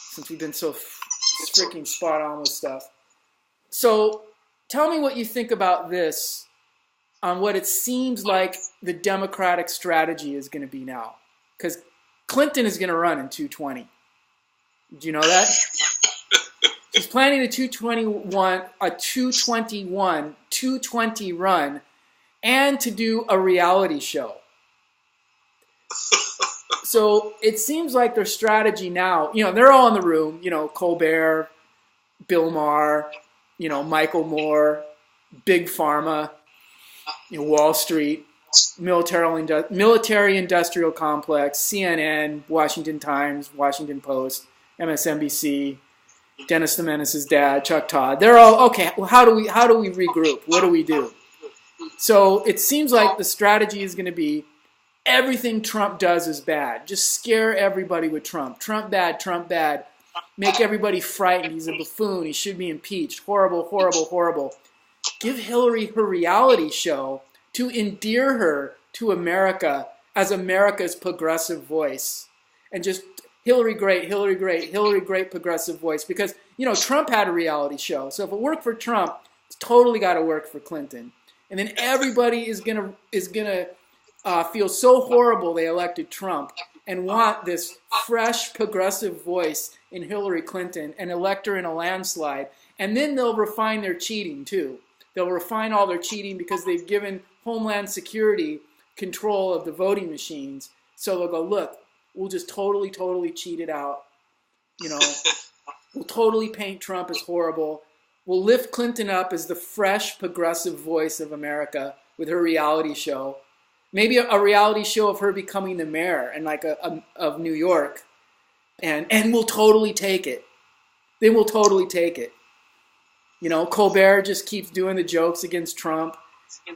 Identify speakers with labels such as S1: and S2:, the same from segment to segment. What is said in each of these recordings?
S1: since we've been so freaking spot on with stuff. So tell me what you think about this on what it seems like the Democratic strategy is going to be now. Because Clinton is going to run in 220. Do you know that? He's planning a 220 run, and to do a reality show. So it seems like their strategy now, they're all in the room, Colbert, Bill Maher, Michael Moore, Big Pharma, Wall Street, military industrial complex, CNN, Washington Times, Washington Post, MSNBC, Dennis the Menace's dad, Chuck Todd. They're all, okay, well, how do we regroup? What do we do? So it seems like the strategy is going to be everything Trump does is bad. Just scare everybody with Trump. Trump bad, Trump bad. Make everybody frightened. He's a buffoon. He should be impeached. Horrible, horrible, horrible. Give Hillary her reality show to endear her to America as America's progressive voice. And just Hillary great, Hillary great, Hillary great progressive voice. Because, Trump had a reality show. So if it worked for Trump, it's totally got to work for Clinton. And then everybody is gonna feel so horrible they elected Trump and want this fresh progressive voice in Hillary Clinton and elect her in a landslide. And then they'll refine their cheating too. They'll refine all their cheating because they've given Homeland Security control of the voting machines. So they'll go, look, we'll just totally cheat it out. We'll totally paint Trump as horrible. We'll lift Clinton up as the fresh progressive voice of America with her reality show. Maybe a reality show of her becoming the mayor and of New York. And we'll totally take it. They will totally take it. Colbert just keeps doing the jokes against Trump.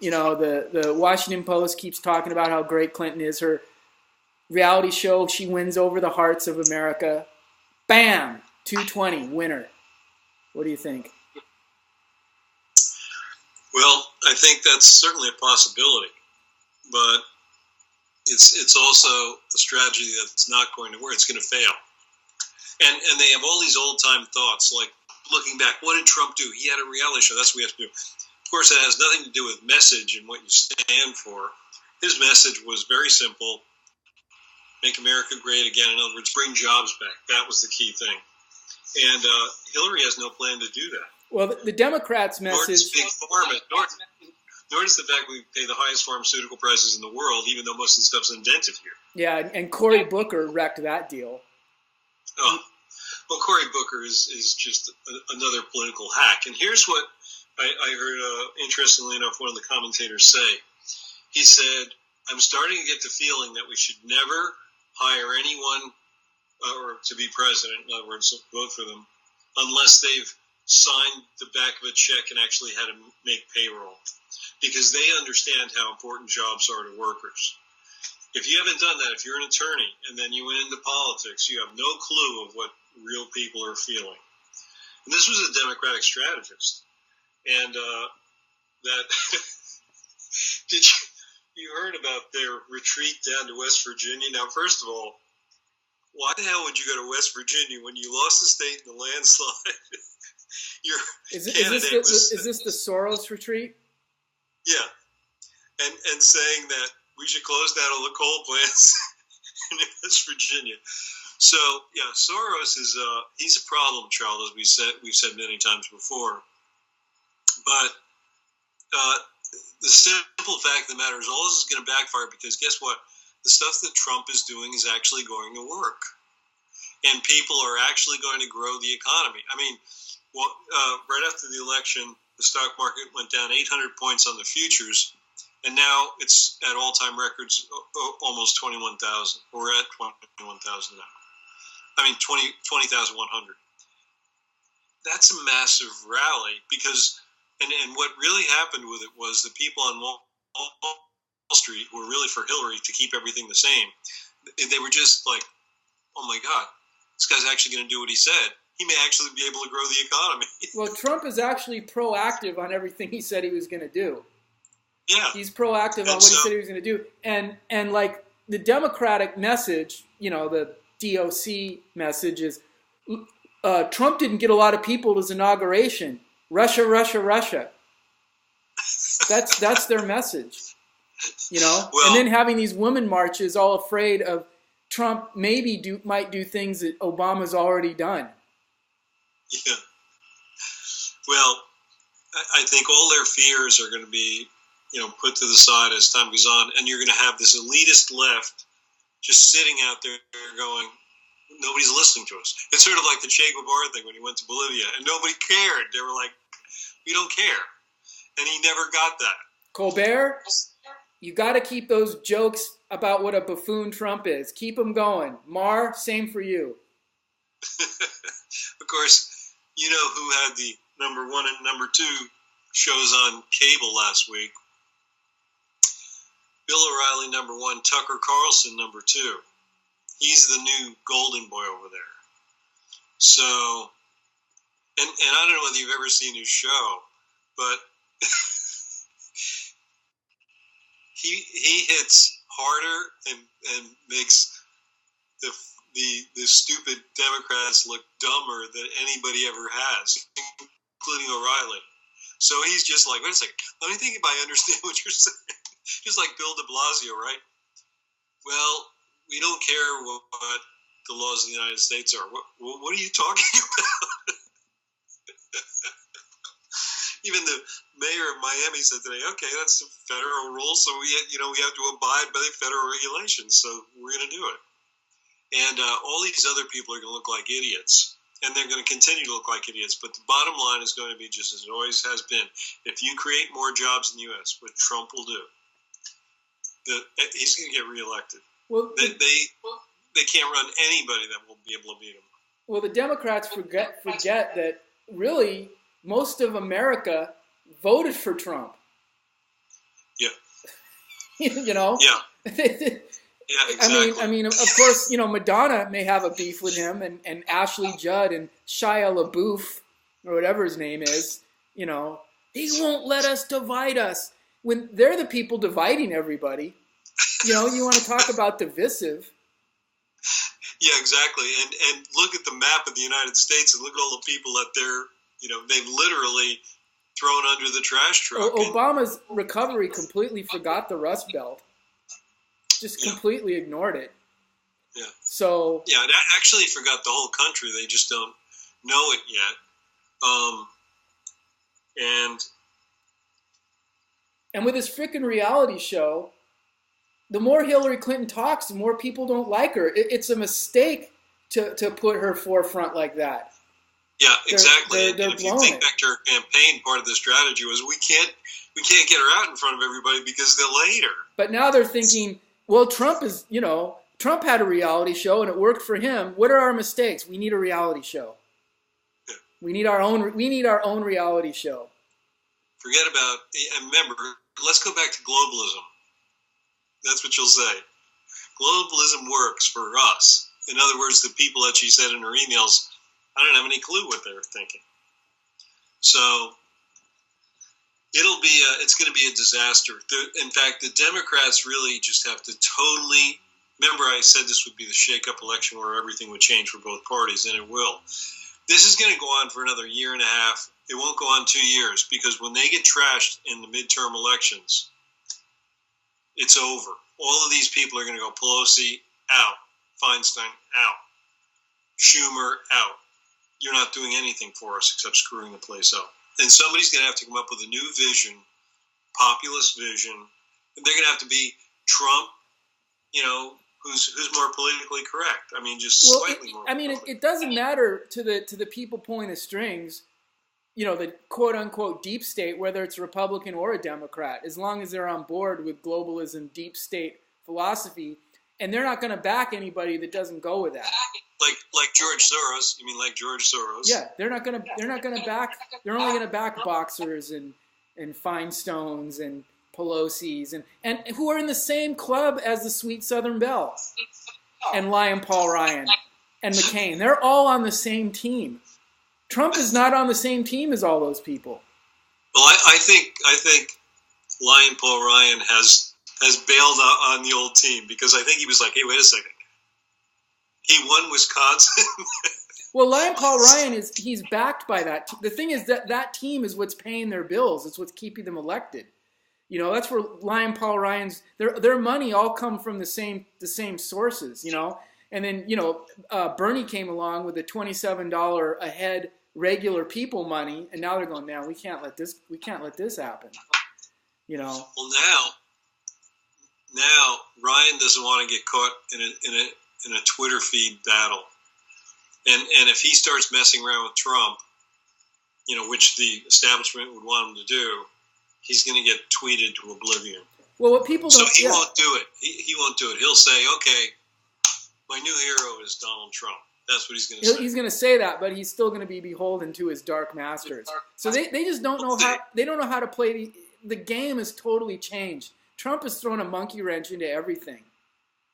S1: The Washington Post keeps talking about how great Clinton is. Her reality show, she wins over the hearts of America. Bam! 220, winner. What do you think?
S2: Well, I think that's certainly a possibility. But it's also a strategy that's not going to work. It's going to fail. And they have all these old-time thoughts, like looking back, what did Trump do? He had a reality show. That's what we have to do. Of course, it has nothing to do with message and what you stand for. His message was very simple: make America great again. In other words, bring jobs back. That was the key thing. And Hillary has no plan to do that.
S1: Well, the Democrats' message...
S2: Nor does the fact we pay the highest pharmaceutical prices in the world, even though most of the stuff's invented here.
S1: Yeah, and Cory Booker wrecked that deal.
S2: Oh, well, Cory Booker is just another political hack. And here's what I heard, interestingly enough, one of the commentators say. He said, I'm starting to get the feeling that we should never hire anyone or to be president, in other words, vote for them, unless they've signed the back of a check and actually had to make payroll. Because they understand how important jobs are to workers. If you haven't done that, if you're an attorney and then you went into politics, you have no clue of what real people are feeling. And this was a Democratic strategist. And that you heard about their retreat down to West Virginia? Now, first of all, why the hell would you go to West Virginia when you lost the state in the landslide?
S1: Is this the Soros retreat?
S2: Yeah, and saying that we should close down all the coal plants in West Virginia. So yeah, Soros is he's a problem child, as we've said many times before. But the simple fact of the matter is, all this is going to backfire because guess what? The stuff that Trump is doing is actually going to work, and people are actually going to grow the economy. I mean, right after the election, the stock market went down 800 points on the futures, and now it's at all-time records, almost 21,000. We're at 21,000 now. I mean, 20,100. That's a massive rally because, and what really happened with it was the people on Wall Street who were really for Hillary to keep everything the same. They were just like, oh my God, this guy's actually going to do what he said. He may actually be able to grow the economy.
S1: Well, Trump is actually proactive on everything he said he was going to do.
S2: Yeah.
S1: He's proactive on what he said he was going to do. And like the Democratic message, the DOC message is, Trump didn't get a lot of people to his inauguration. Russia, Russia, Russia. That's their message, you know.
S2: Well,
S1: and then having these women marches, all afraid of Trump might do things that Obama's already done.
S2: Yeah. Well, I think all their fears are going to be, put to the side as time goes on, and you're going to have this elitist left just sitting out there going, nobody's listening to us. It's sort of like the Che Guevara thing when he went to Bolivia, and nobody cared. They were like, we don't care. And he never got that.
S1: Colbert, you got to keep those jokes about what a buffoon Trump is. Keep them going. Maher, same for you.
S2: Of course, you know who had the number 1 and number 2 shows on cable last week? Bill O'Reilly, number 1, Tucker Carlson, number 2. He's the new golden boy over there. So, and I don't know whether you've ever seen his show, but he hits harder and makes the stupid Democrats look dumber than anybody ever has, including O'Reilly. So he's just like, wait a second, let me think if I understand what you're saying. Just like Bill de Blasio, right? Well, we don't care what the laws of the United States are. What are you talking about? Even the mayor of Miami said today, okay, that's the federal rule, so we have to abide by the federal regulations, so we're going to do it. And all these other people are going to look like idiots, and they're going to continue to look like idiots. But the bottom line is going to be just as it always has been. If you create more jobs in the U.S., what Trump will do, he's going to get reelected.
S1: Well,
S2: they can't run anybody that will be able to beat him.
S1: Well, the Democrats forget that really most of America voted for Trump.
S2: Yeah.
S1: You know?
S2: Yeah. Yeah, exactly.
S1: I mean, of course, Madonna may have a beef with him, and Ashley Judd and Shia LaBeouf, or whatever his name is, he won't let us divide us. When they're the people dividing everybody, you want to talk about divisive.
S2: Yeah, exactly. And look at the map of the United States and look at all the people that they've literally thrown under the trash truck.
S1: Obama's recovery completely forgot the Rust Belt. Just completely ignored it.
S2: Yeah.
S1: So.
S2: Yeah, it actually forgot the whole country. They just don't know it yet.
S1: And with this frickin' reality show, the more Hillary Clinton talks, the more people don't like her. It's a mistake to put her forefront like that.
S2: Yeah, exactly.
S1: They're
S2: if you think back to her campaign, part of the strategy was we can't get her out in front of everybody because they'll hate her.
S1: But now they're thinking, well, Trump had a reality show and it worked for him. What are our mistakes? We need a reality show.
S2: Yeah.
S1: We need our own reality show.
S2: Forget about, and remember, let's go back to globalism. That's what you'll say. Globalism works for us. In other words, the people that she said in her emails, I don't have any clue what they're thinking. So it's going to be a disaster. In fact, the Democrats really just have to totally, remember I said this would be the shake-up election where everything would change for both parties, and it will. This is going to go on for another year and a half. It won't go on 2 years because when they get trashed in the midterm elections, it's over. All of these people are going to go Pelosi out, Feinstein out, Schumer out. You're not doing anything for us except screwing the place up. And somebody's going to have to come up with a new vision, populist vision. And they're going to have to be Trump, who's more politically correct. I mean, just slightly more.
S1: I mean, it doesn't matter to the people pulling the strings, the quote unquote deep state, whether it's a Republican or a Democrat, as long as they're on board with globalism, deep state philosophy, and they're not going to back anybody that doesn't go with that.
S2: Like George Soros. You mean like George Soros?
S1: Yeah, they're not going to back. They're only going to back boxers and Feinsteins and Pelosi's and who are in the same club as the Sweet Southern Belle and Lion Paul Ryan and McCain. They're all on the same team. Trump is not on the same team as all those people.
S2: Well, I think Lion Paul Ryan has bailed on the old team because I think he was like, hey, wait a second. He won Wisconsin.
S1: Well, Lion Paul Ryan he's backed by that. The thing is that team is what's paying their bills. It's what's keeping them elected. That's where Lion Paul Ryan's their money all come from the same sources. And then Bernie came along with the $27 a head regular people money, and now they're going, man, we can't let this happen.
S2: Well, now Ryan doesn't want to get caught in a Twitter feed battle. And if he starts messing around with Trump, which the establishment would want him to do, he's going to get tweeted to oblivion.
S1: Well, what people don't...
S2: So he won't do it. He won't do it. He'll say, okay, my new hero is Donald Trump. That's what he's going to say.
S1: He's going to say that, but he's still going to be beholden to his dark masters. So they just don't know how to play. The game has totally changed. Trump has thrown a monkey wrench into everything.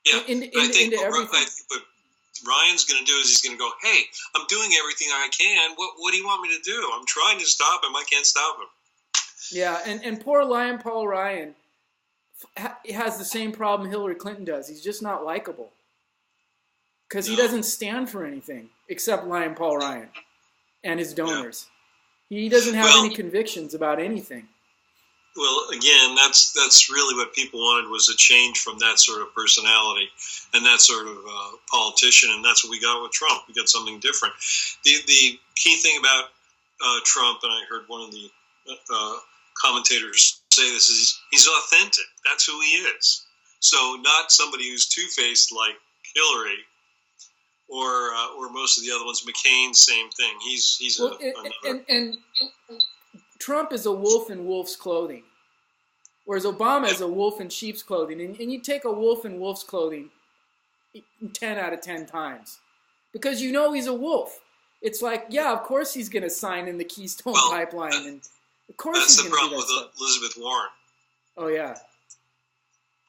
S2: Yeah,
S1: into everything.
S2: But Ryan's going to do is he's going to go, hey, I'm doing everything I can. What do you want me to do? I'm trying to stop him. I can't stop him.
S1: Yeah, and poor Lion Paul Ryan has the same problem Hillary Clinton does. He's just not likable. Because he doesn't stand for anything except Lion Paul Ryan and his donors. Yeah. He doesn't have any convictions about anything.
S2: Well, again, that's really what people wanted, was a change from that sort of personality and that sort of politician, and that's what we got with Trump. We got something different. The key thing about Trump, and I heard one of the commentators say this, is he's authentic. That's who he is. So not somebody who's two-faced like Hillary or most of the other ones. McCain, same thing. He's
S1: and Trump is a wolf in wolf's clothing, whereas Obama is a wolf in sheep's clothing. And you take a wolf in wolf's clothing 10 out of 10 times because he's a wolf. It's like, yeah, of course he's going to sign in the Keystone Pipeline, and of course he's going to do that. That's the problem with Elizabeth
S2: Warren.
S1: Oh yeah.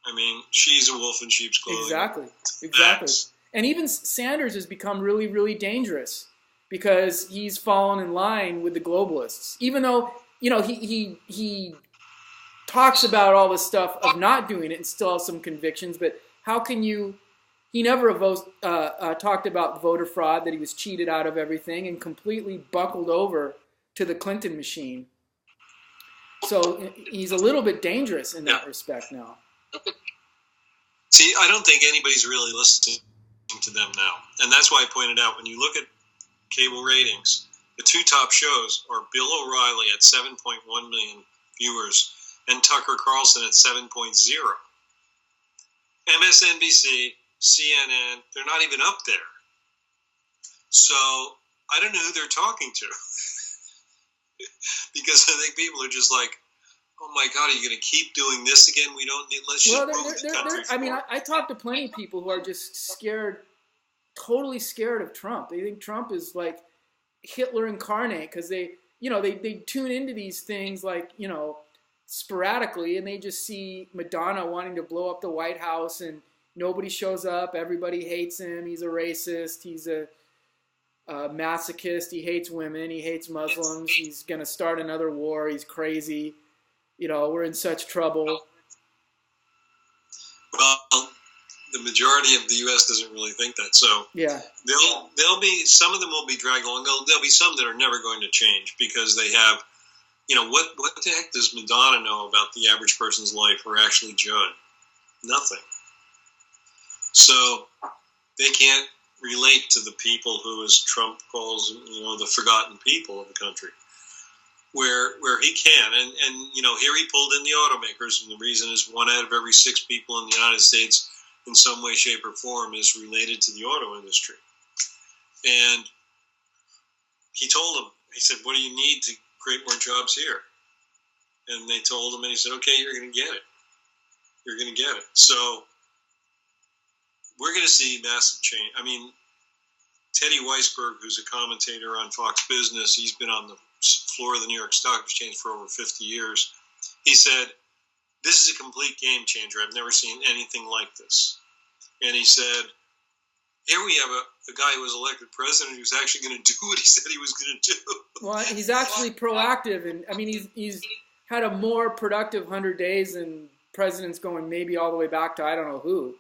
S2: I mean, she's a wolf in sheep's clothing.
S1: Exactly. And even Sanders has become really, really dangerous because he's fallen in line with the globalists. Even though, he talks about all this stuff of not doing it and still has some convictions, but how can you... He never talked about voter fraud, that he was cheated out of everything and completely buckled over to the Clinton machine. So he's a little bit dangerous in that respect now.
S2: See, I don't think anybody's really listening to them now. And that's why I pointed out, when you look at cable ratings, the two top shows are Bill O'Reilly at 7.1 million viewers and Tucker Carlson at 7.0. MSNBC, CNN, they're not even up there. So I don't know who they're talking to. Because I think people are just like, oh my God, are you going to keep doing this again? We don't need, let's just move the country forward.
S1: I mean, I talk to plenty of people who are just scared, totally scared of Trump. They think Trump is like Hitler incarnate because they tune into these things like, sporadically, and they just see Madonna wanting to blow up the White House and nobody shows up. Everybody hates him. He's a racist. He's a masochist. He hates women. He hates Muslims. He's going to start another war. He's crazy. We're in such trouble.
S2: Well, the majority of the U.S. doesn't really think that. So
S1: yeah,
S2: there'll be some of them will be dragged along. There'll be some that are never going to change because they have, what the heck does Madonna know about the average person's life, or actually Judd? Nothing. So they can't relate to the people who, as Trump calls, the forgotten people of the country. Where he can, and here he pulled in the automakers, and the reason is 1 out of every 6 people in the United States, in some way, shape, or form, is related to the auto industry. And he told them, he said, "What do you need to create more jobs here?" And they told him, and he said, "Okay, you're going to get it. You're going to get it." So we're going to see massive change. I mean, Teddy Weisberg, who's a commentator on Fox Business, he's been on the floor of the New York Stock Exchange for over 50 years. He said, "This is a complete game changer. I've never seen anything like this." And he said, here we have a guy who was elected president who's actually going to do what he said he was going to do.
S1: Well, he's actually proactive. And, I mean, he's had a more productive 100 days than presidents going maybe all the way back to I don't know who.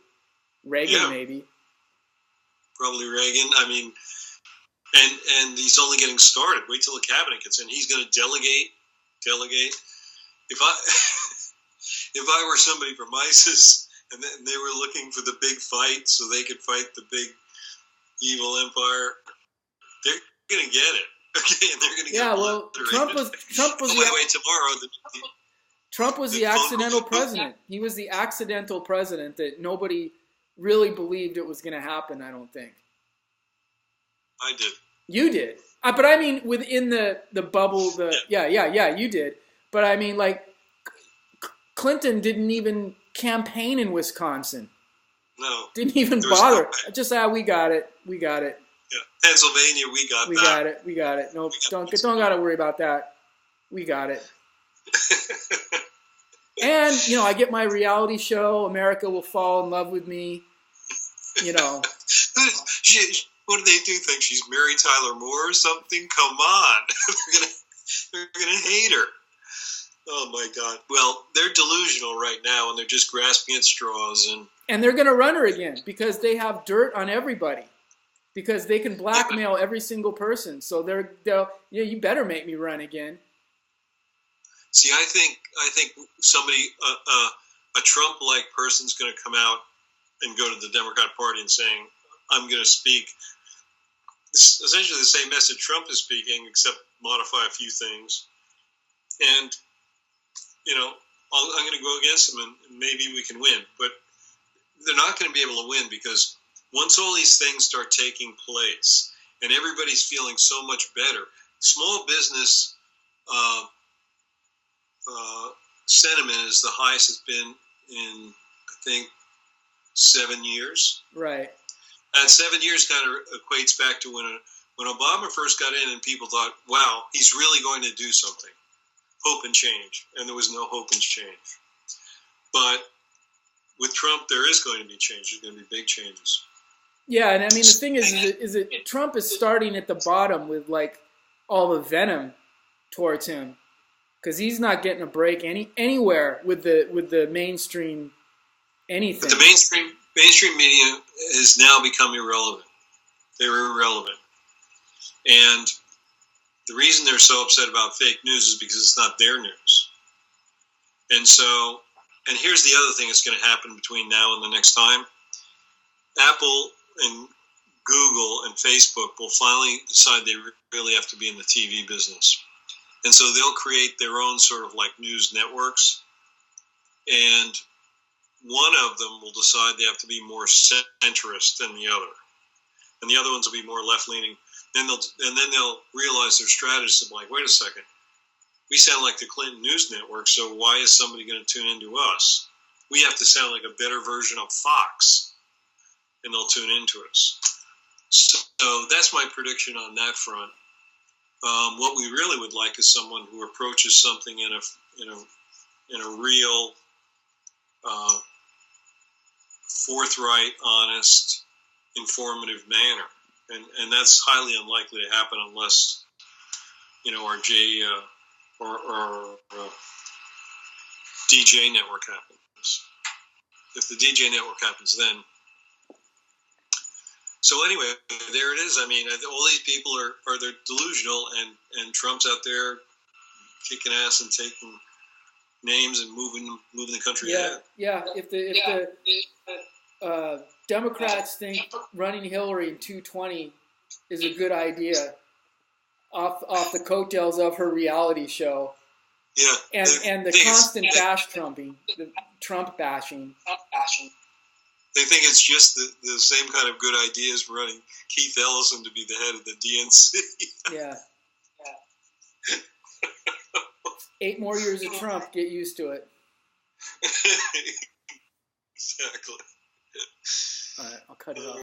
S1: Reagan, maybe.
S2: Probably Reagan. I mean, And he's only getting started. Wait till the cabinet gets in. He's going to delegate. If I if I were somebody from ISIS and they were looking for the big fight so they could fight the big evil empire, they're going to get it. Okay, and they're going to get
S1: Trump was
S2: by the way, tomorrow.
S1: Trump was the accidental president. He was the accidental president that nobody really believed it was going to happen. I don't think.
S2: I did.
S1: You did. But I mean, within the bubble, you did. But I mean, like, Clinton didn't even campaign in Wisconsin.
S2: No.
S1: Didn't even bother. Just, we got it.
S2: Yeah. Pennsylvania, we got that.
S1: We got it. No, don't got to worry about that. We got it. And, I get my reality show, America Will Fall in Love with Me,
S2: What do they think? She's Mary Tyler Moore or something? Come on. They're gonna hate her. Oh, my God. Well, they're delusional right now, and they're just grasping at straws.
S1: And they're going to run her again because they have dirt on everybody. Because they can blackmail every single person. So they'll you better make me run again.
S2: See, I think somebody, a Trump-like person's going to come out and go to the Democrat Party and saying, I'm going to speak essentially the same message Trump is speaking, except modify a few things. And, I'm going to go against them and maybe we can win. But they're not going to be able to win because once all these things start taking place and everybody's feeling so much better, small business sentiment is the highest it's been in, I think, 7 years.
S1: Right.
S2: And 7 years kind of equates back to when Obama first got in and people thought, wow, he's really going to do something. Hope and change. And there was no hope and change. But with Trump, there is going to be change. There's going to be big changes.
S1: Yeah, and I mean, the thing is that Trump is starting at the bottom with, like, all the venom towards him. Because he's not getting a break anywhere with the mainstream anything.
S2: But the mainstream media has now become irrelevant. They're irrelevant. And the reason they're so upset about fake news is because it's not their news. And here's the other thing that's going to happen between now and the next time. Apple and Google and Facebook will finally decide they really have to be in the TV business. And so they'll create their own sort of like news networks. And one of them will decide they have to be more centrist than the other. And the other ones will be more left-leaning. Then they'll realize their strategists are like, wait a second. We sound like the Clinton News Network, so why is somebody going to tune into us? We have to sound like a better version of Fox, and they'll tune into us. So that's my prediction on that front. What we really would like is someone who approaches something in a real, forthright, honest, informative manner, and that's highly unlikely to happen unless our DJ network happens. If the DJ network happens, then. So anyway, there it is. I mean, all these people they're delusional, and Trump's out there kicking ass and taking names and moving the country ahead.
S1: Yeah. If the Democrats think running Hillary in 220 is a good idea, off the coattails of her reality show, and the constant the Trump bashing.
S2: They think it's just the same kind of good idea as running Keith Ellison to be the head of the DNC.
S1: Yeah. 8 more years of Trump. Get used to it.
S2: Exactly.
S1: All right, I'll cut it off.